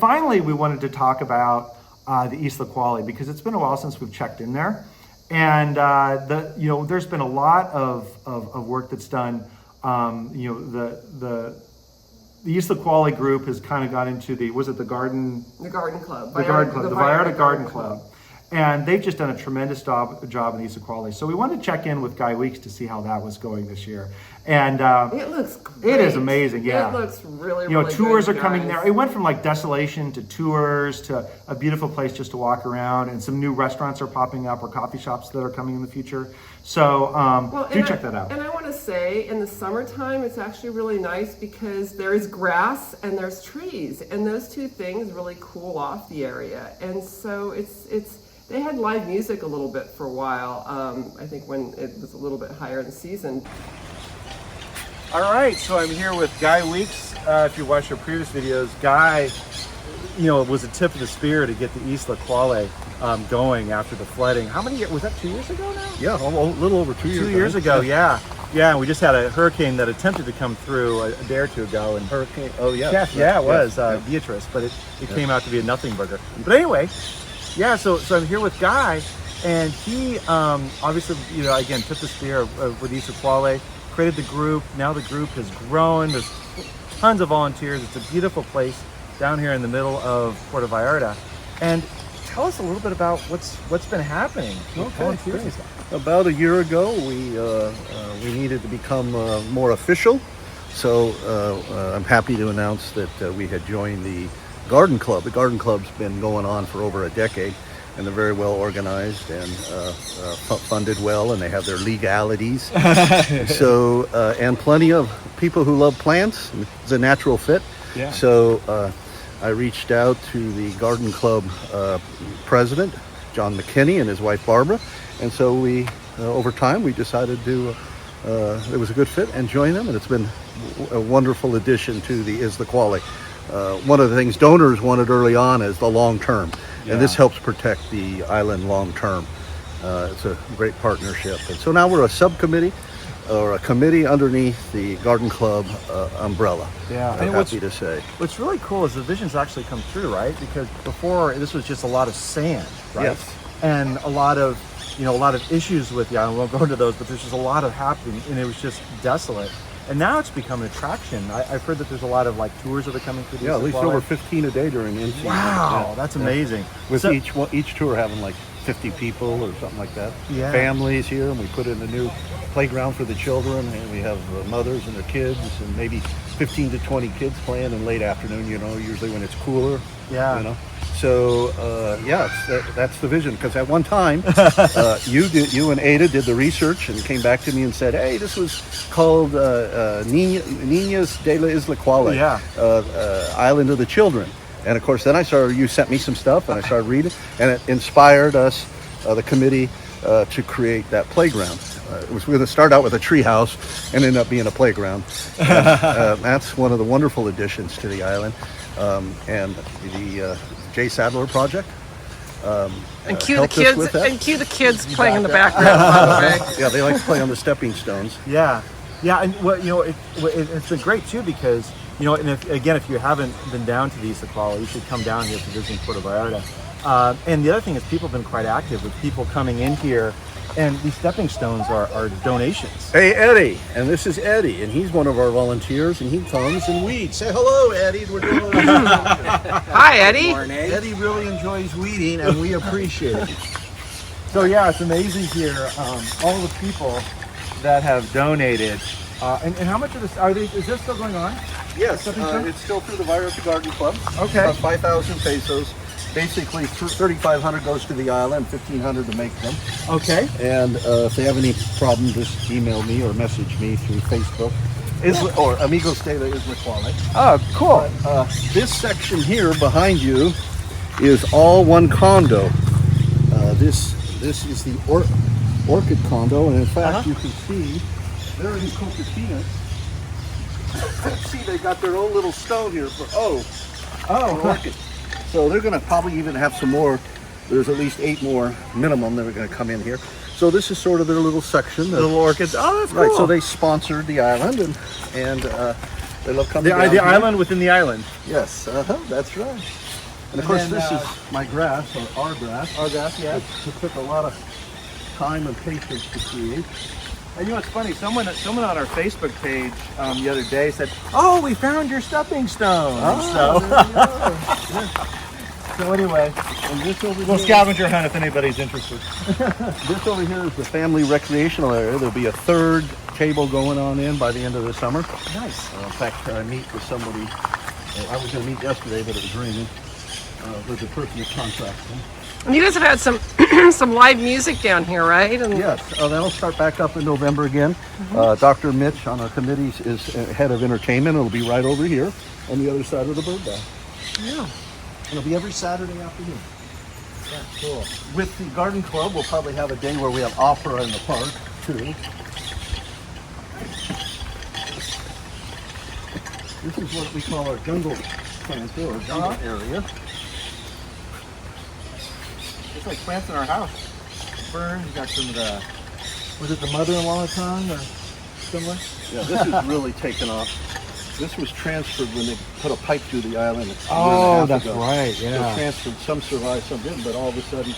finally, we wanted to talk about the Isla Cuale, because it's been a while since we've checked in there, and there's been a lot of work that's done. The Isla Cuale group has kind of got into the Vallarta Garden Club. And they've just done a tremendous job in Isla Cuale. So we wanted to check in with Guy Weeks to see how that was going this year. And it looks great. It is amazing, yeah. It looks really tours good, are coming there. It went from like desolation to tours to a beautiful place just to walk around, and some new restaurants are popping up, or coffee shops that are coming in the future. So check that out. And I want to say, in the summertime, it's actually really nice because there is grass and there's trees, and those two things really cool off the area. And so they had live music a little bit for a while, I think when it was a little bit higher in the season. All right, so I'm here with Guy Weeks. If you watched our previous videos, Guy, was a tip of the spear to get the Isla Cuale going after the flooding. How many years, was that 2 years ago now? Yeah, a little over 2 years. 2 years ago, yeah. Yeah, and we just had a hurricane that attempted to come through a day or two ago. And hurricane, oh yeah. Yeah, it was, Beatrice, but it came out to be a nothing burger. But anyway, yeah, so I'm here with Guy, and he obviously, again, took the spear with Isla Cuale, created the group. Now the group has grown. There's tons of volunteers. It's a beautiful place down here in the middle of Puerto Vallarta. And tell us a little bit about what's been happening with volunteers and stuff. About a year ago, we needed to become more official. So I'm happy to announce that we had joined the Garden Club. The Garden Club's been going on for over a decade, and they're very well organized and funded well, and they have their legalities. So and plenty of people who love plants. It's a natural fit. Yeah. So I reached out to the Garden Club president, John McKinney, and his wife Barbara, and so we over time we decided to it was a good fit and join them, and it's been a wonderful addition to the Isla Cuale. One of the things donors wanted early on is the long term, and this helps protect the island long term. It's a great partnership, and so now we're a subcommittee or a committee underneath the Garden Club umbrella. Yeah, I'm happy to say. What's really cool is the vision's actually come true, right? Because before this was just a lot of sand, right? Yes. And a lot of issues with the island. We won't go into those, but there's just a lot of happening, and it was just desolate. And now it's become an attraction. I've heard that there's a lot of tours that are coming through. Yeah, at least over 15 a day during in-season. Wow, that's amazing. With each tour having like 50 people or something like that. Yeah. Families here, and we put in a new playground for the children, and we have mothers and their kids, and maybe 15 to 20 kids playing in late afternoon. Usually when it's cooler. Yeah. So that's the vision. Because at one time, you and Ada did the research and came back to me and said, "Hey, this was called Niñas de la Isla Cuale, Island of the Children." And of course, then you sent me some stuff, and I started reading, and it inspired us, the committee, to create that playground. We're going to start out with a tree house and end up being a playground. That's one of the wonderful additions to the island. And the Jay Sadler project. And cue the kids playing in the background, by the way. Yeah, they like to play on the stepping stones. Yeah, and it's been great too, because and if you haven't been down to the Isla Cuale, you should come down here for visiting Puerto Vallarta. And the other thing is, people have been quite active with people coming in here, and these stepping stones are donations. Hey, Eddie, and this is Eddie, and he's one of our volunteers, and he comes and weeds. Say hello, Eddie. We're doing Hi, Eddie. Morning. Eddie really enjoys weeding, and we appreciate it. So yeah, it's amazing here. All the people that have donated. And how much of this is this still going on? Yes, it's still through the Vallarta Garden Club. Okay. About 5,000 pesos. Basically, 3,500 goes to the island, 1,500 to make them. Okay. And if they have any problem, just email me or message me through Facebook. Or Amigos de la Isla Cuale. Oh, cool. But, this section here behind you is all one condo. This is the orchid condo, and in fact, you can see there are these coquetinas. See, they got their own little stone here for orchid. So they're going to probably even have some more. There's at least 8 more minimum that are going to come in here. So this is sort of their little section. Little orchids. Oh, that's cool. Right. So they sponsored the island, and they love coming down the here. island within the island. Yes. That's right. And of course, this is my grass, or our grass. Our grass, yeah. It took a lot of time and patience to create. And you know what's funny? Someone on our Facebook page the other day said, "Oh, we found your stepping stone." So anyway, And this over little here, scavenger hunt if anybody's interested. this over here is the family recreational area. There'll be a third table going on in by the end of the summer. Nice. In fact, I meet with somebody. I was going to meet yesterday, but it was raining. With the person who contracts them. And you guys have had some some live music down here, right? And Yes, that'll start back up in November again. Dr. Mitch on our committees is head of entertainment. It'll be right over here on the other side of the bird bath. yeah. It'll be every Saturday afternoon. That's cool. With the garden club, we'll probably have a day where we have opera in the park too. This is what we call our jungle planter or jungle area. It's like plants in our house. Ferns, you got some of the, was it the mother-in-law tongue or similar? Yeah, this is really taken off. This was transferred when they put a pipe through the island. a year and a Oh, half that's ago. right, They yeah. transferred, some survived, some didn't, but all of a sudden,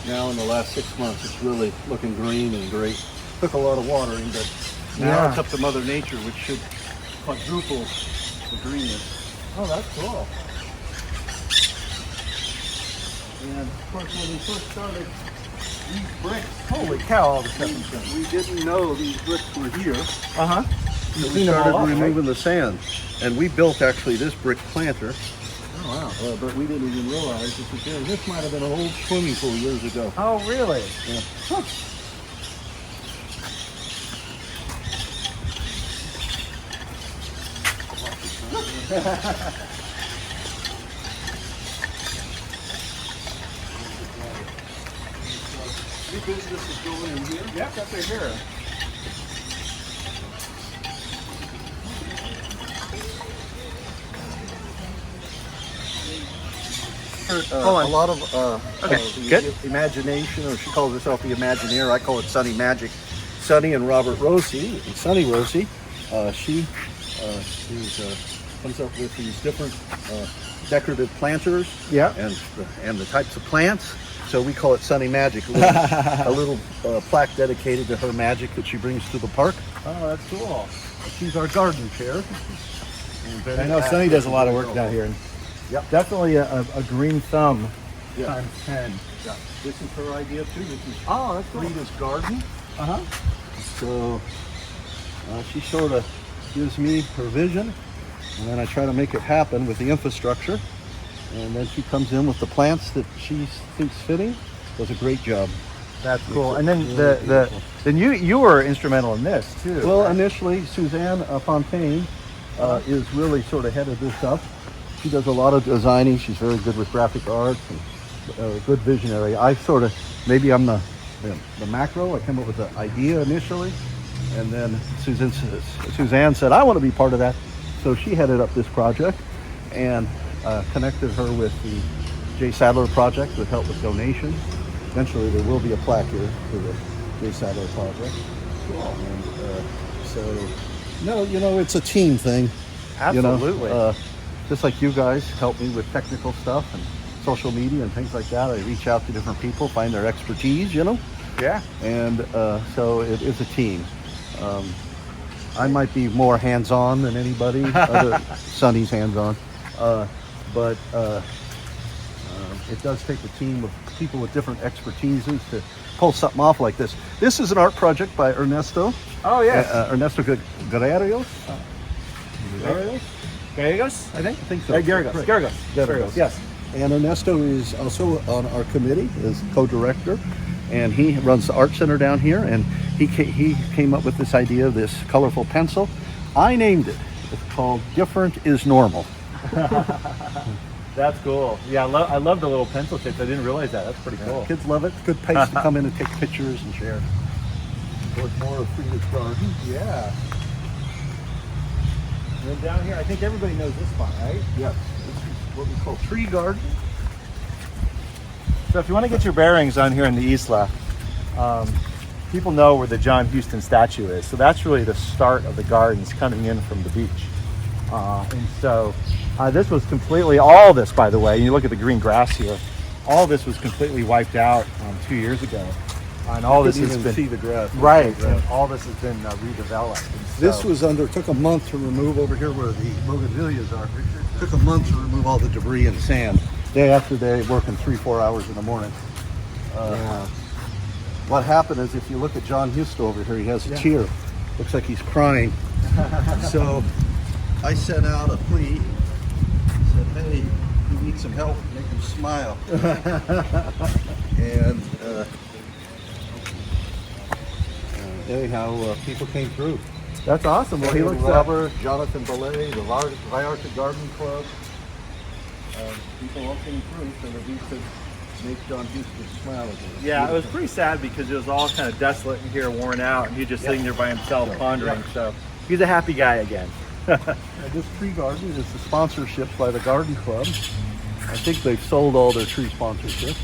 now in the last 6 months, it's really looking green and great. Took a lot of watering, but now Yeah. it's up to Mother Nature, which should quadruple the greenness. Oh, that's cool. And of course, when we first started, these bricks, Holy cow, all the stepping stones. we didn't know these bricks were here. Uh-huh. So we cleaned them all started up, right? removing the sand. And we built actually this brick planter, Oh, wow. but we didn't even realize this was there. This might have been an old swimming pool years ago. Oh, really? Yeah. Your business is going in here. Yep, that's right here. A lot of Okay, the good. imagination, or she calls herself the Imagineer. I call it Sunny Magic. Sunny and Robert Rossi, and Sunny Rossi, she comes up with these different decorative planters. Yeah. And the types of plants. So we call it Sunny Magic. A little plaque dedicated to her magic that she brings to the park. Oh, that's cool. She's our garden chair. I know Sunny does a lot of work down here. And Yep. definitely a green thumb Yeah. times 10. Yeah. This is her idea too. This is Oh, that's cool. Rita's garden. Uh-huh. So she sort of gives me her vision, and then I try to make it happen with the infrastructure. And then she comes in with the plants that she thinks fitting. Does a great job. That's cool. And then then you were instrumental in this too. Well, right? initially, Suzanne Fontaine is really sort of head of this stuff. She does a lot of designing. She's very good with graphic art and a good visionary. I sort of, maybe I'm the macro. I came up with the idea initially, and then Suzanne said, I want to be part of that. So she headed up this project and connected her with the J. Sadler project with help with donations. Eventually there will be a plaque here for the J. Sadler project. And so, no, it's a team thing. Absolutely. You know, just like you guys help me with technical stuff and social media and things like that. I reach out to different people, find their expertise, Yeah. and so it is a team. I might be more hands-on than anybody. Sonny's hands-on. But it does take a team of people with different expertises to pull something off like this. This is an art project by Ernesto. Oh, yes. Ernesto Guerreros. Gallegos, I think. I think so. Garagos. Right. Garagos. Yes. And Ernesto is also on our committee as co-director, and he runs the art center down here. And he came up with this idea of this colorful pencil. I named it. It's called "Different is Normal." That's cool. Yeah, I love the little pencil tips. I didn't realize that. That's pretty cool. Kids love it. Good place to come in and take pictures and share. Towards more of Frida's garden. Yeah. And then down here, I think everybody knows this spot, right? Yes. This is what we call tree garden. So if you want to get your bearings on here in the Isla, people know where the John Huston statue is. So that's really the start of the gardens coming in from the beach. And so this was completely, all this, by the way, you look at the green grass here, all this was completely wiped out 2 years ago. And all this has been, see the grass. right, and all this has been redeveloped. And This so- took a month to remove over here where the bougainvilleas are. Took a month to remove all the debris and sand. Day after day, working 3-4 hours in the morning. yeah. What happened is, if you look at John Husto over here, he has a Yeah. tear. Looks like he's crying. So I sent out a plea. Said, hey, you need some help, make him smile. And anyhow, people came through. That's awesome. Well, he looks Robert, Jonathan Belay, the Vallarta Garden Club. People all came through so that we could make John Houston smile again. Yeah, it was pretty sad because it was all kind of desolate in here, worn out, and he was just sitting there by himself pondering. So he's a happy guy again. This tree garden is the sponsorship by the garden club. I think they've sold all their tree sponsorship,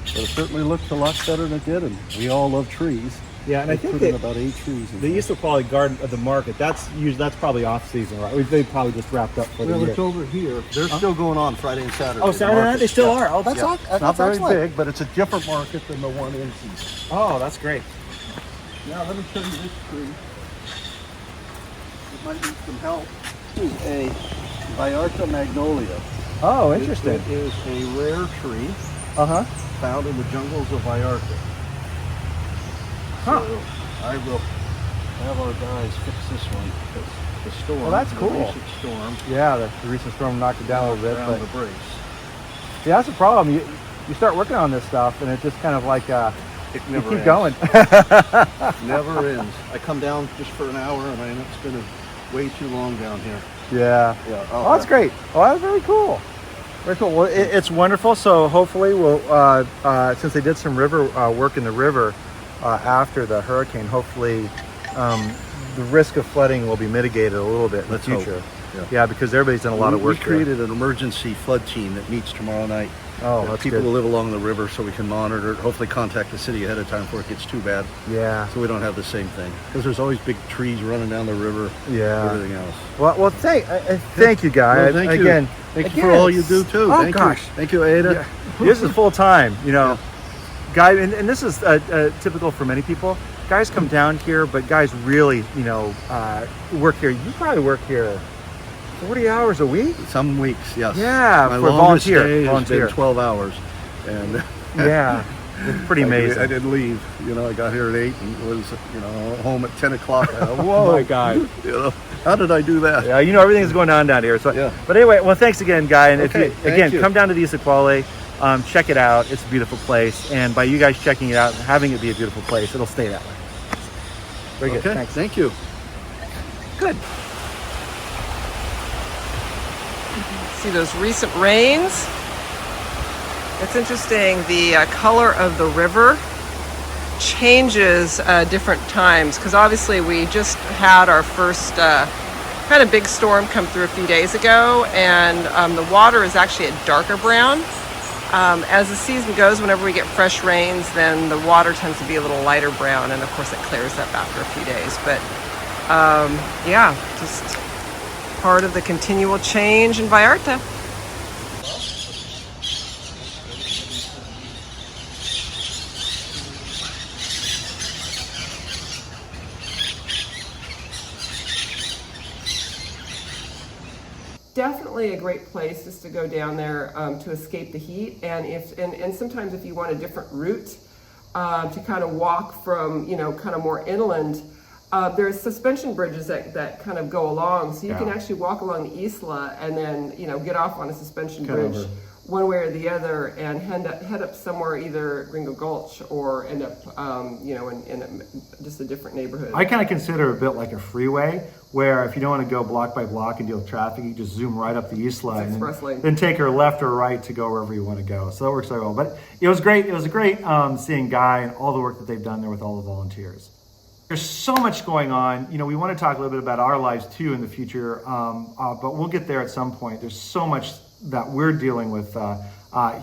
but it certainly looks a lot better than it did, and we all love trees. Yeah, and I They think put in about 8 trees. in the there. Isla Cuale Garden of the Market, that's probably off season, right? They probably just wrapped up for the Well, year. it's over here. They're still going on Friday and Saturday. Oh, Saturday night? Market. They still Yeah. are? Oh, that's Yeah. awesome. It's not very big, but it's a different market than the one in season. Oh, that's great. Now let me show you this tree. It might need some help. This is a Vallarta magnolia. Oh, interesting. It is a rare tree Uh-huh. found in the jungles of Vallarta. Huh. So I will have our guys fix this one because the storm. Well, that's the cool. recent storm Yeah, the recent storm knocked it down a little bit, around but the brace. yeah, that's a problem. You start working on this stuff, and it's just kind of like It you never keep ends. going. Never ends. I come down just for an hour and I end up spending way too long down here. Yeah. Yeah. Oh, that's great. Oh, that's very cool. Very cool. Well, it's wonderful. So hopefully we'll, since they did some river work in the river after the hurricane, hopefully the risk of flooding will be mitigated a little bit in Let's the hope. future. Yeah. Yeah, because everybody's done a lot of work. We created an emergency flood team that meets tomorrow night. Oh, that's people good. who live along the river, so we can monitor it. Hopefully, contact the city ahead of time before it gets too bad, Yeah. so we don't have the same thing. Because there's always big trees running down the river. Yeah. Everything else. Well, thank you, guy. Well, thank you. Again, Thank you for all you it's- do too. Oh Thank gosh. you. Thank you, Ada. Yeah. This is full time, guy, and this is typical for many people. Guys come down here, but guys really, work here. You probably work here 40 hours a week. Some weeks, yes. Yeah, My for longest volunteer. day has Volunteer. been 12 hours, and Yeah, it's pretty amazing. I didn't leave. I got here at 8 and was, home at 10 o'clock. Oh Whoa, my God. How did I do that? Yeah, everything's going on down here. So, Yeah. But anyway, well, thanks again, Guy. And Okay, if thank you. come down to the Isla Cuale, check it out. It's a beautiful place, and by you guys checking it out and having it be a beautiful place, it'll stay that way. Very good. Okay, Thanks. thank you. Good. See those recent rains? It's interesting, the color of the river changes different times, because obviously we just had our first kind of big storm come through a few days ago, and the water is actually a darker brown. As the season goes, whenever we get fresh rains, then the water tends to be a little lighter brown, and of course it clears up after a few days. But yeah, just part of the continual change in Vallarta. Definitely a great place just to go down there to escape the heat, and sometimes if you want a different route to kind of walk from kind of more inland, there's suspension bridges that kind of go along, so you can actually walk along the Isla and then get off on a suspension bridge one way or the other and head up somewhere, either Gringo Gulch or end up in just a different neighborhood. I kind of consider it a bit like a freeway, where if you don't want to go block by block and deal with traffic, you just zoom right up the Isla and express lane. then take her left or right to go wherever you want to go. So that works very well. But it was great. It was great seeing Guy and all the work that they've done there with all the volunteers. There's so much going on. We want to talk a little bit about our lives too in the future, but we'll get there at some point. There's so much that we're dealing with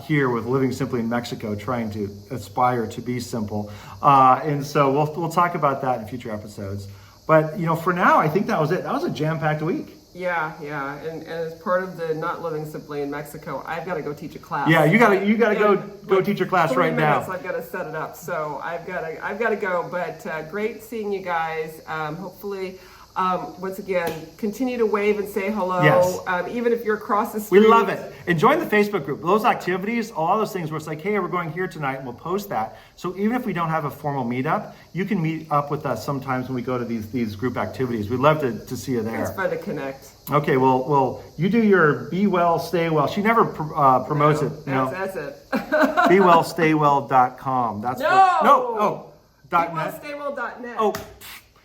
here with living simply in Mexico, trying to aspire to be simple. And so we'll talk about that in future episodes. But for now, I think that was it. That was a jam-packed week. Yeah, yeah, and as part of the not living simply in Mexico, I've got to go teach a class. Yeah, you gotta go Like teach your class 3 right minutes, now. I've got to set it up, so I've got to go. But great seeing you guys. Hopefully, once again, continue to wave and say hello. Yes. Even if you're across the street. We love it. And join the Facebook group. Those activities, all those things where it's like, hey, we're going here tonight, and we'll post that. So even if we don't have a formal meetup, you can meet up with us sometimes when we go to these group activities. We'd love to see you there. It's fun to connect. Okay, well, you do your be well, stay well. She never promotes it. No. That's it. BeWellStayWell.com. That's No! .net. BeWellStayWell.net. Oh,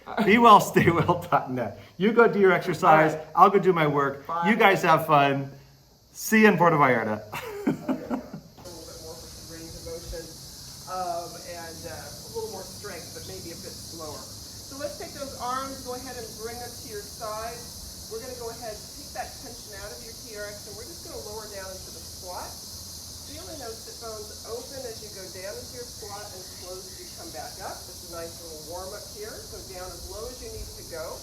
BeWellStayWell.net. You go do your exercise. All right. I'll go do my work. Bye. You guys have fun. See you in Puerto Vallarta. A little bit more for some range of motion and a little more strength, but maybe a bit slower. So let's take those arms, go ahead and bring them to your side. We're going to go ahead and take that tension out of your TRX, and we're just going to lower down into the squat. Feeling those sit bones open as you go down into your squat and close as you come back up. Just a nice little warm up here. So down as low as you need to go.